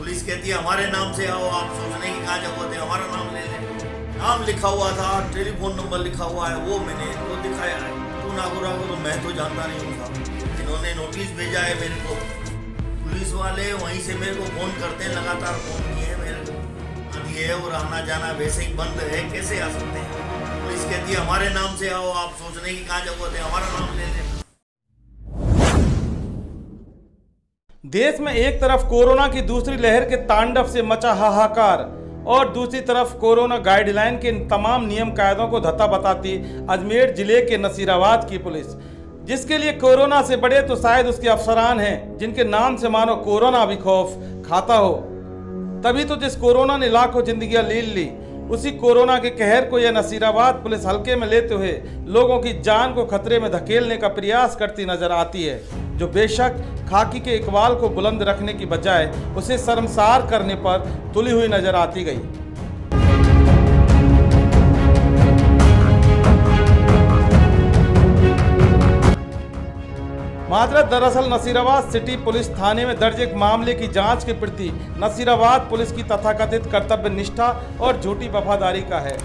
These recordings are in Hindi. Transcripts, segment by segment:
पुलिस कहती है हमारे नाम से आओ, आप सोचने की कहाँ जरूरत है, हमारा नाम ले लें। नाम लिखा हुआ था, टेलीफोन नंबर लिखा हुआ है, वो मैंने इनको दिखाया है। पिंटू नागोरा को तो मैं तो जानता नहीं हूँ साहब। इन्होंने नोटिस भेजा है मेरे को, पुलिस वाले वहीं से मेरे को फ़ोन करते हैं, लगातार फ़ोन किए मेरे को। दिए और आना जाना वैसे ही बंद है, कैसे आ सकते हैं। पुलिस कहती है हमारे नाम से आओ, आप सोचने की कहाँ जरूरत है, हमारा नाम ले लें। देश में एक तरफ कोरोना की दूसरी लहर के तांडव से मचा हाहाकार और दूसरी तरफ कोरोना गाइडलाइन के तमाम नियम कायदों को धत्ता बताती अजमेर जिले के नसीराबाद की पुलिस, जिसके लिए कोरोना से बड़े तो शायद उसके अफसरान हैं, जिनके नाम से मानो कोरोना भी खौफ खाता हो। तभी तो जिस कोरोना ने लाखों जिंदगियां ले ली, उसी कोरोना के कहर को यह नसीराबाद पुलिस हल्के में लेते हुए लोगों की जान को खतरे में धकेलने का प्रयास करती नजर आती है, जो बेशक खाकी के इकबाल को बुलंद रखने की बजाय उसे शर्मसार करने पर तुली हुई नजर आती गई। माजरा दरअसल नसीराबाद सिटी पुलिस थाने में दर्ज एक मामले की जांच के प्रति नसीराबाद पुलिस की तथाकथित कर्तव्य निष्ठा और झूठी वफादारी का है,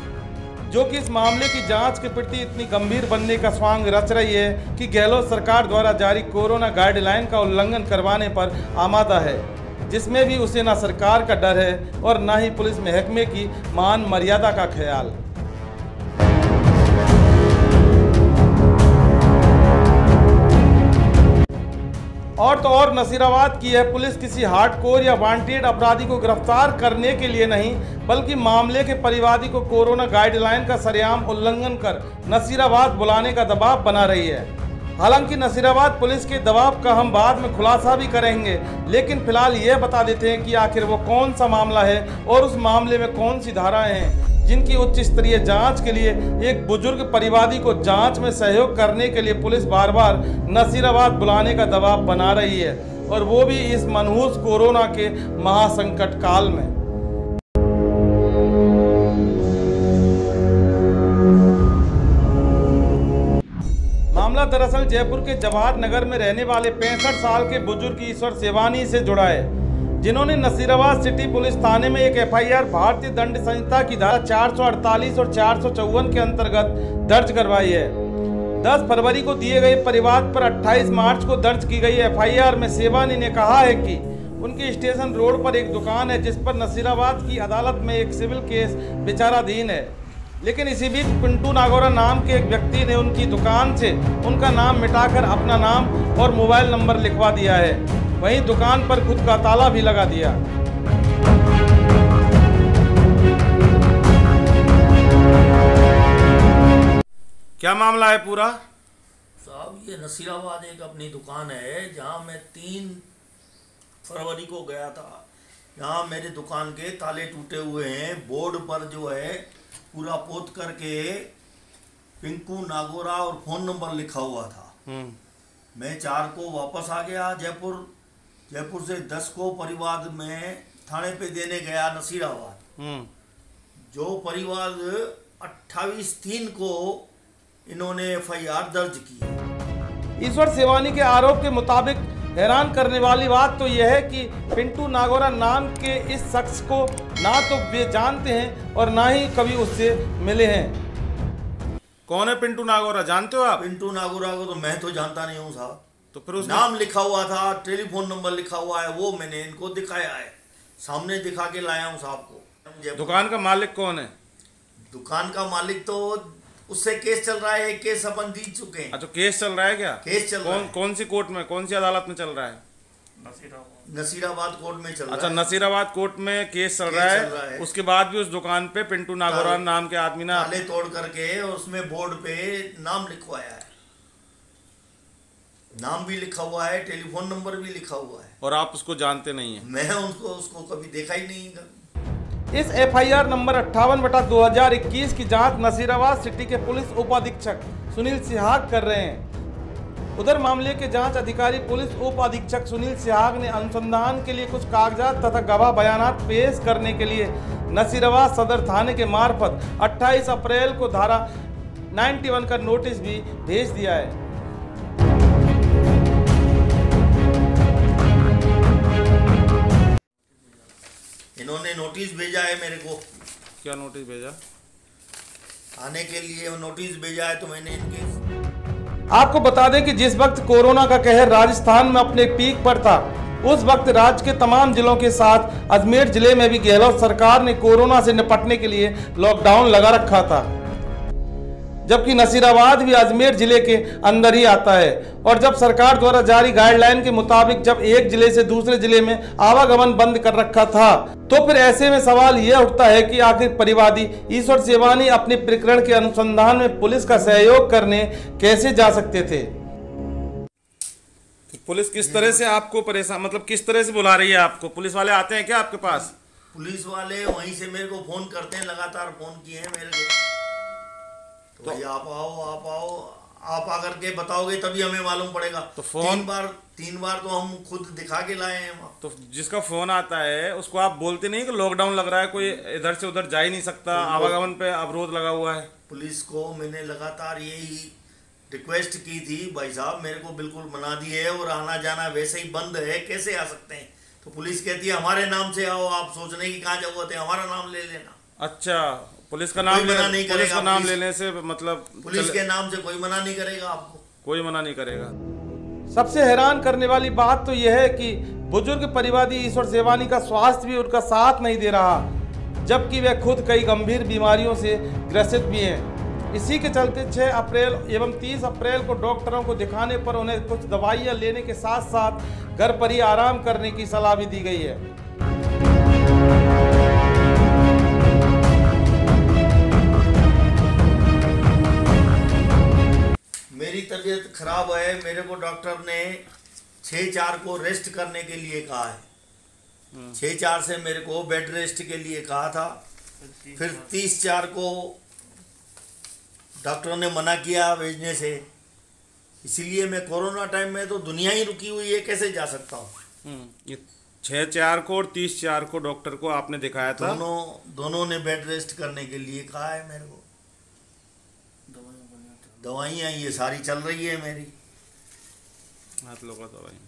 जो कि इस मामले की जांच के प्रति इतनी गंभीर बनने का स्वांग रच रही है कि गहलोत सरकार द्वारा जारी कोरोना गाइडलाइन का उल्लंघन करवाने पर आमादा है, जिसमें भी उसे न सरकार का डर है और न ही पुलिस महकमे की मान मर्यादा का ख्याल। और तो और नसीराबाद की यह पुलिस किसी हार्डकोर या वांटेड अपराधी को गिरफ्तार करने के लिए नहीं, बल्कि मामले के परिवादी को कोरोना गाइडलाइन का सरेआम उल्लंघन कर नसीराबाद बुलाने का दबाव बना रही है। हालांकि नसीराबाद पुलिस के दबाव का हम बाद में खुलासा भी करेंगे, लेकिन फिलहाल यह बता देते हैं कि आखिर वो कौन सा मामला है और उस मामले में कौन सी धाराएं हैं जिनकी उच्च स्तरीय जांच के लिए एक बुजुर्ग परिवादी को जांच में सहयोग करने के लिए पुलिस बार बार नसीराबाद बुलाने का दबाव बना रही है, और वो भी इस मनहूस कोरोना के महासंकट काल में। मामला दरअसल जयपुर के जवाहर नगर में रहने वाले 65 साल के बुजुर्ग ईश्वर सेवानी से जुड़ा है, जिन्होंने नसीराबाद सिटी पुलिस थाने में एक एफआईआर भारतीय दंड संहिता की धारा 448 और 454 के अंतर्गत दर्ज करवाई है। 10 फरवरी को दिए गए परिवाद पर 28 मार्च को दर्ज की गई एफआईआर में सेवानी ने कहा है कि उनके स्टेशन रोड पर एक दुकान है, जिस पर नसीराबाद की अदालत में एक सिविल केस विचाराधीन है। लेकिन इसी बीच पिंटू नागोरा नाम के एक व्यक्ति ने उनकी दुकान से उनका नाम मिटाकर अपना नाम और मोबाइल नंबर लिखवा दिया है। वहीं दुकान पर खुद का ताला भी लगा दिया। क्या मामला है पूरा? साहब ये नसीराबाद एक अपनी दुकान है, जहां मैं 3 फरवरी को गया था। यहाँ मेरे दुकान के ताले टूटे हुए हैं, बोर्ड पर जो है पूरा पोत करके पिंकू नागोरा और फोन नंबर लिखा हुआ था। मैं 4 को वापस आ गया जयपुर से 10 को परिवाद में थाने पे देने गया नसीराबाद। जो परिवाद 28/3 को इन्होंने एफआईआर दर्ज की। ईश्वर सेवानी के आरोप के मुताबिक हैरान करने वाली बात तो यह है कि पिंटू नागोरा नाम के इस शख्स को ना तो वे जानते हैं और ना ही कभी उससे मिले हैं। कौन है पिंटू नागोरा, जानते हो आप? पिंटू नागोरा को तो मैं तो जानता नहीं हूँ साहब। तो फिर उस नाम लिखा हुआ था, टेलीफोन नंबर लिखा हुआ है, वो मैंने इनको दिखाया है, सामने दिखा के लाया हूँ साहब को। दुकान का मालिक कौन है? दुकान का मालिक तो उससे केस चल रहा है, केस अपन जीत चुके हैं। अच्छा, केस चल रहा है क्या? केस चल रहा है। कौन सी कोर्ट में, कौन सी अदालत में चल रहा है? नसीराबाद कोर्ट में चल रहा है। अच्छा, नसीराबाद कोर्ट में केस चल रहा है। उसके बाद भी उस दुकान पे पिंटू नागोरा नाम के आदमी ने ताले तोड़ करके उसमें बोर्ड पे नाम लिखवाया है। नाम भी लिखा हुआ है, टेलीफोन नंबर भी लिखा हुआ है। और आप उसको जानते नहीं है? मैं उसको कभी देखा ही नहीं। इस एफआईआर नंबर 58/2021 की जांच नसीराबाद सिटी के पुलिस उप अधीक्षक सुनील सिहाग कर रहे हैं। उधर मामले के जांच अधिकारी पुलिस उप अधीक्षक सुनील सिहाग ने अनुसंधान के लिए कुछ कागजात तथा गवाह बयानात पेश करने के लिए नसीराबाद सदर थाने के मार्फत 28 अप्रैल को धारा 91 का नोटिस भी भेज दिया है। इन्होंने नोटिस भेजा है मेरे को क्या नोटिस भेजा? आने के लिए नोटिस भेजा है, तो मैंने इनके आपको बता दें कि जिस वक्त कोरोना का कहर राजस्थान में अपने पीक पर था, उस वक्त राज्य के तमाम जिलों के साथ अजमेर जिले में भी गहलोत सरकार ने कोरोना से निपटने के लिए लॉकडाउन लगा रखा था, जबकि नसीराबाद भी अजमेर जिले के अंदर ही आता है। और जब सरकार द्वारा जारी गाइडलाइन के मुताबिक जब एक जिले से दूसरे जिले में आवागमन बंद कर रखा था, तो फिर ऐसे में सवाल यह उठता है कि आखिर परिवादी ईश्वर सेवानी अपने प्रकरण के अनुसंधान में पुलिस का सहयोग करने कैसे जा सकते थे? पुलिस किस तरह से आपको परेशान, मतलब किस तरह से बुला रही है आपको? पुलिस वाले आते हैं क्या आपके पास? पुलिस वाले वहीं से मेरे को फोन करते हैं, लगातार फोन किए हैं मेरे को, तो भाई आप आओ, आप आकर के बताओगे तभी हमें मालूम पड़ेगा। तो फोन तीन बार तो हम खुद दिखा के लाए हैं वहाँ। तो जिसका फोन आता है उसको आप बोलते नहीं कि लॉकडाउन लग रहा है, कोई इधर से उधर जा ही नहीं सकता, आवागमन पे अवरोध लगा हुआ है? पुलिस को मैंने लगातार यही रिक्वेस्ट की थी, भाई साहब मेरे को बिल्कुल मना दिए है और आना जाना वैसे ही बंद है, कैसे आ सकते हैं? तो पुलिस कहती है हमारे नाम से आओ, आप सोचने की कहाँ जरूरत है, हमारा नाम ले लेना। अच्छा, पुलिस का नाम मना नहीं पुलिस का करेगा, नाम लेने से मतलब पुलिस के नाम से कोई मना नहीं करेगा आपको, कोई मना नहीं करेगा। सबसे हैरान करने वाली बात तो यह है कि बुजुर्ग परिवादी ईश्वर सेवानी का स्वास्थ्य भी उनका साथ नहीं दे रहा, जबकि वे खुद कई गंभीर बीमारियों से ग्रसित भी हैं। इसी के चलते 6 अप्रैल एवं 30 अप्रैल को डॉक्टरों को दिखाने पर उन्हें कुछ दवाइयां लेने के साथ साथ घर पर ही आराम करने की सलाह भी दी गई है। मेरी तबीयत खराब है, मेरे को डॉक्टर ने 6/4 को रेस्ट करने के लिए कहा है। 6/4 से मेरे को बेड रेस्ट के लिए कहा था, फिर 30/4 को डॉक्टरों ने मना किया भेजने से। इसीलिए मैं कोरोना टाइम में तो दुनिया ही रुकी हुई है, कैसे जा सकता हूँ? ये 6/4 को और 30/4 को डॉक्टर को आपने दिखाया था? दोनों ने बेड रेस्ट करने के लिए कहा है मेरे को। दवाइयाँ ये सारी चल रही है मेरी, हाथ लगा दवाई।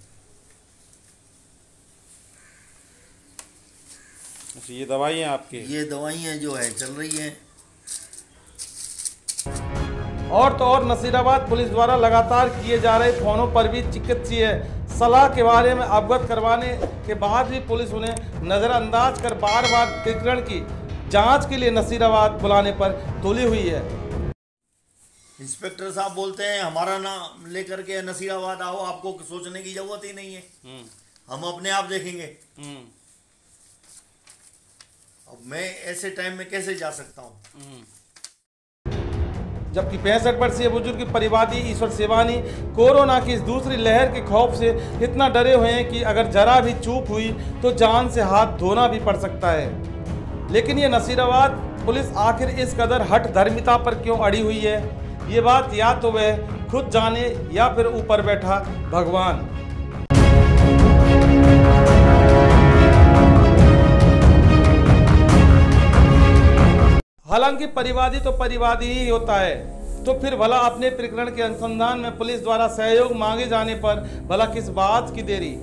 अच्छा, ये दवाइयाँ आपकी? ये दवाइयाँ जो है चल रही हैं। और तो और नसीराबाद पुलिस द्वारा लगातार किए जा रहे फोनों पर भी चिकित्सीय सलाह के बारे में अवगत करवाने के बाद भी पुलिस उन्हें नज़रअंदाज कर बार बार प्रकरण की जांच के लिए नसीराबाद बुलाने पर तुली हुई है। इंस्पेक्टर साहब बोलते हैं हमारा नाम लेकर के नसीराबाद आओ, आपको सोचने की जरूरत ही नहीं है, हम अपने आप देखेंगे। अब मैं ऐसे टाइम में कैसे जा सकता हूँ? जबकि 65 वर्षीय बुजुर्ग परिवादी ईश्वर सेवानी कोरोना की इस दूसरी लहर के खौफ से इतना डरे हुए हैं कि अगर जरा भी चूक हुई तो जान से हाथ धोना भी पड़ सकता है। लेकिन ये नसीराबाद पुलिस आखिर इस कदर हठ धर्मिता पर क्यों अड़ी हुई है, ये बात या तो वह खुद जाने या फिर ऊपर बैठा भगवान। हालांकि परिवादी तो परिवादी ही होता है, तो फिर भला अपने प्रकरण के अनुसंधान में पुलिस द्वारा सहयोग मांगे जाने पर भला किस बात की देरी?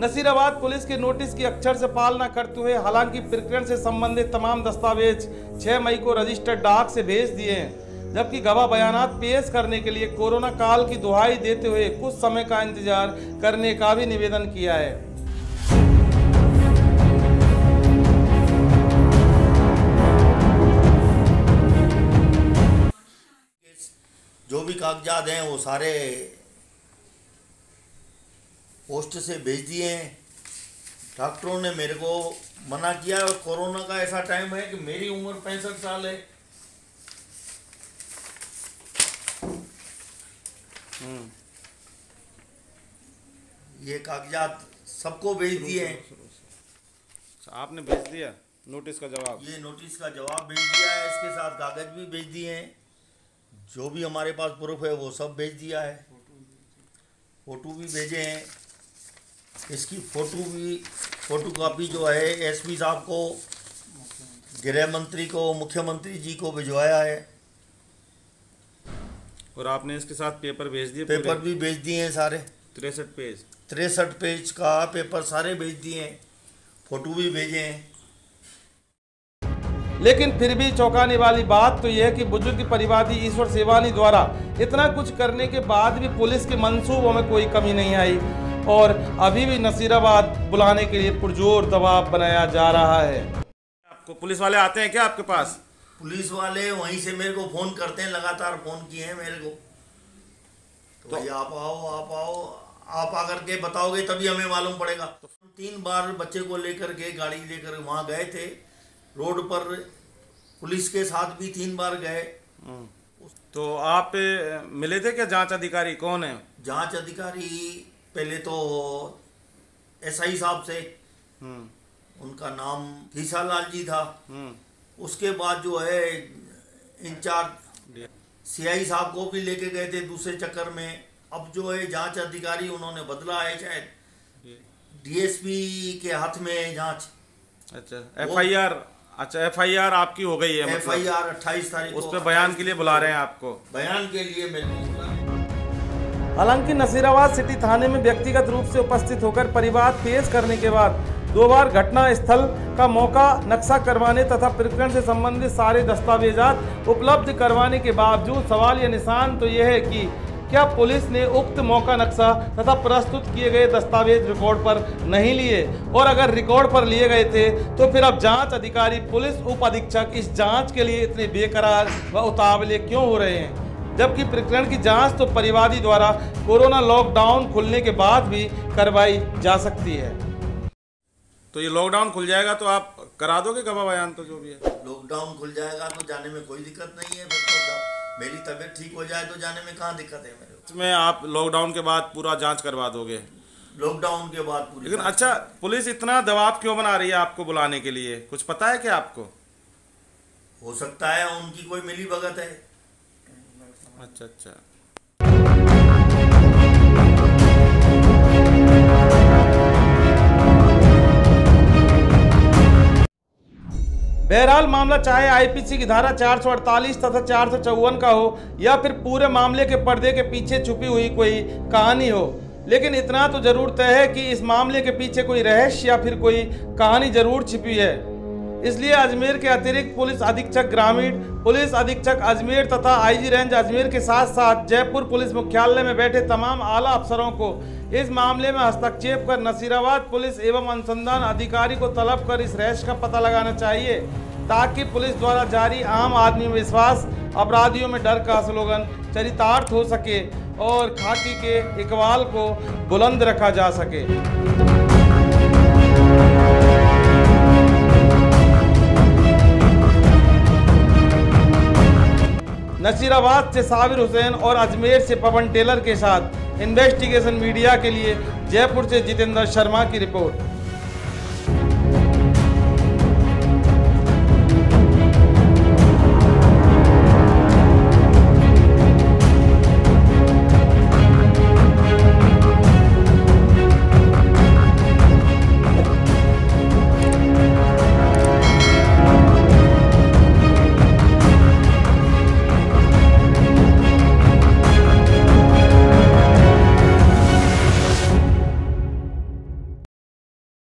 नसीराबाद पुलिस के नोटिस की अक्षर से पालना करते हुए हालांकि प्रकरण से संबंधित तमाम दस्तावेज 6 मई को रजिस्टर्ड डाक से भेज दिए हैं, जबकि गवाह बयानात पेश करने के लिए कोरोना काल की दुहाई देते हुए कुछ समय का इंतजार करने का भी निवेदन किया है। जो भी कागजात हैं वो सारे पोस्ट से भेज दिए हैं। डॉक्टरों ने मेरे को मना किया, और कोरोना का ऐसा टाइम है कि मेरी उम्र 65 साल है। ये कागजात सबको भेज दिए हैं। आपने भेज दिया नोटिस का जवाब? ये नोटिस का जवाब भेज दिया है, इसके साथ कागज भी भेज दिए हैं, जो भी हमारे पास प्रूफ है वो सब भेज दिया है, फोटो भी भेजे हैं। इसकी फोटो कॉपी जो है एसपी साहब को, गृह मंत्री को, मुख्यमंत्री जी को भिजवाया है। और आपने इसके साथ पेपर भेज दिए? पेपर भी भेज दिए हैं सारे, 63 पेज। 63 पेज का पेपर सारे भेज दिए हैं, फोटो भी भेजे हैं। लेकिन फिर भी चौंकाने वाली बात तो यह है कि बुजुर्ग परिवादी ईश्वर सेवानी द्वारा इतना कुछ करने के बाद भी पुलिस के मंसूबों में कोई कमी नहीं आई और अभी भी नसीराबाद बुलाने के लिए पुरजोर दबाव बनाया जा रहा है। आपको पुलिस वाले आते हैं क्या आपके पास? पुलिस वाले वहीं से मेरे को फ़ोन करते हैं, लगातार फ़ोन किए हैं मेरे को, तो भाई आप आओ, आप आकर के बताओगे तभी हमें मालूम पड़ेगा। तो 3 बार बच्चे को लेकर के गाड़ी लेकर वहाँ गए थे, रोड पर पुलिस के साथ भी 3 बार गए। तो आप मिले थे क्या? जांच अधिकारी कौन है? जांच अधिकारी पहले तो एसआई साहब से, उनका नाम हीसालाल जी था। उसके बाद जो है इंचार्ज सीआई साहब को भी लेके गए थे दूसरे चक्कर में। अब जो है जांच अधिकारी उन्होंने बदला है, शायद डीएसपी के हाथ में है जांच। अच्छा एफआईआर आपकी हो गई है? एफआईआर 28 तारीख उस पर बयान के लिए बुला रहे हैं आपको? बयान के लिए मेरे। हालांकि नसीराबाद सिटी थाने में व्यक्तिगत रूप से उपस्थित होकर परिवाद पेश करने के बाद 2 बार घटना स्थल का मौका नक्शा करवाने तथा प्रकरण से संबंधित सारे दस्तावेजात उपलब्ध करवाने के बावजूद सवाल या निशान तो यह है कि क्या पुलिस ने उक्त मौका नक्शा तथा प्रस्तुत किए गए दस्तावेज रिकॉर्ड पर नहीं लिए, और अगर रिकॉर्ड पर लिए गए थे तो फिर अब जांच अधिकारी पुलिस उप अधीक्षक इस जांच के लिए इतने बेकरार व उतावले क्यों हो रहे हैं, जबकि प्रकरण की जांच तो परिवादी द्वारा कोरोना लॉकडाउन खुलने के बाद भी करवाई जा सकती है। तो ये लॉकडाउन खुल जाएगा तो आप करा दोगे गवाह बयान? तो जो भी है लॉकडाउन खुल जाएगा तो जाने में कोई दिक्कत नहीं है। तो मेरी तबीयत ठीक हो जाए तो जाने में कहाँ दिक्कत है मेरे को। इसमें आप लॉकडाउन के बाद पूरा जांच करवा दोगे? लॉकडाउन के बाद पूरी। लेकिन अच्छा, पुलिस इतना दबाव क्यों बना रही है आपको बुलाने के लिए? कुछ पता है क्या आपको? हो सकता है उनकी कोई मिली भगत है। अच्छा। बहरहाल मामला चाहे आईपीसी की धारा 448 तथा 454 का हो या फिर पूरे मामले के पर्दे के पीछे छुपी हुई कोई कहानी हो, लेकिन इतना तो जरूर तय है कि इस मामले के पीछे कोई रहस्य या फिर कोई कहानी जरूर छिपी है। इसलिए अजमेर के अतिरिक्त पुलिस अधीक्षक ग्रामीण, पुलिस अधीक्षक अजमेर तथा आईजी रेंज अजमेर के साथ साथ जयपुर पुलिस मुख्यालय में बैठे तमाम आला अफसरों को इस मामले में हस्तक्षेप कर नसीराबाद पुलिस एवं अनुसंधान अधिकारी को तलब कर इस रहस्य का पता लगाना चाहिए, ताकि पुलिस द्वारा जारी आम आदमी में विश्वास, अपराधियों में डर का स्लोगन चरितार्थ हो सके और खाकी के इकबाल को बुलंद रखा जा सके। नसीराबाद से साबिर हुसैन और अजमेर से पवन टेलर के साथ इन्वेस्टिगेशन मीडिया के लिए जयपुर से जितेंद्र शर्मा की रिपोर्ट।